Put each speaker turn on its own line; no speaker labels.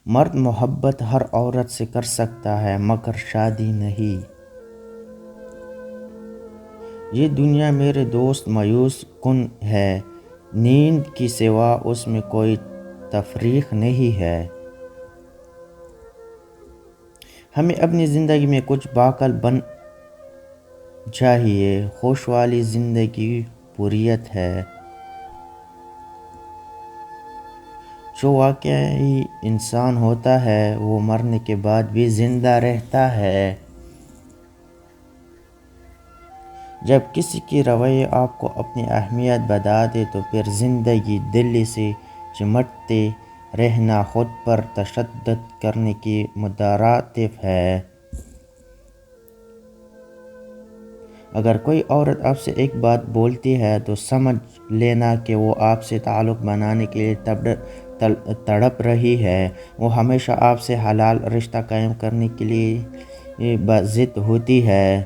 مرد محبت ہر عورت سے کر سکتا ہے مگر شادی نہیں۔ یہ دنیا میرے دوست مایوس کن ہے، نیند کی سوا اس میں کوئی تفریح نہیں ہے۔ ہمیں اپنی زندگی میں کچھ باعقل بن چاہیے، خوش والی زندگی بوریت ہے۔ جو واقعی انسان ہوتا ہے وہ مرنے کے بعد بھی زندہ رہتا ہے۔ جب کسی کی رویہ آپ کو اپنی اہمیت بتا دے تو پھر زندگی دل سے چمٹتے رہنا خود پر تشدد کرنے کے مترادف ہے۔ اگر کوئی عورت آپ سے ایک بات بولتی ہے تو سمجھ لینا کہ وہ آپ سے تعلق بنانے کے لیے تڑپ رہی ہے۔ وہ ہمیشہ آپ سے حلال رشتہ قائم کرنے کے لیے بضد ہوتی ہے۔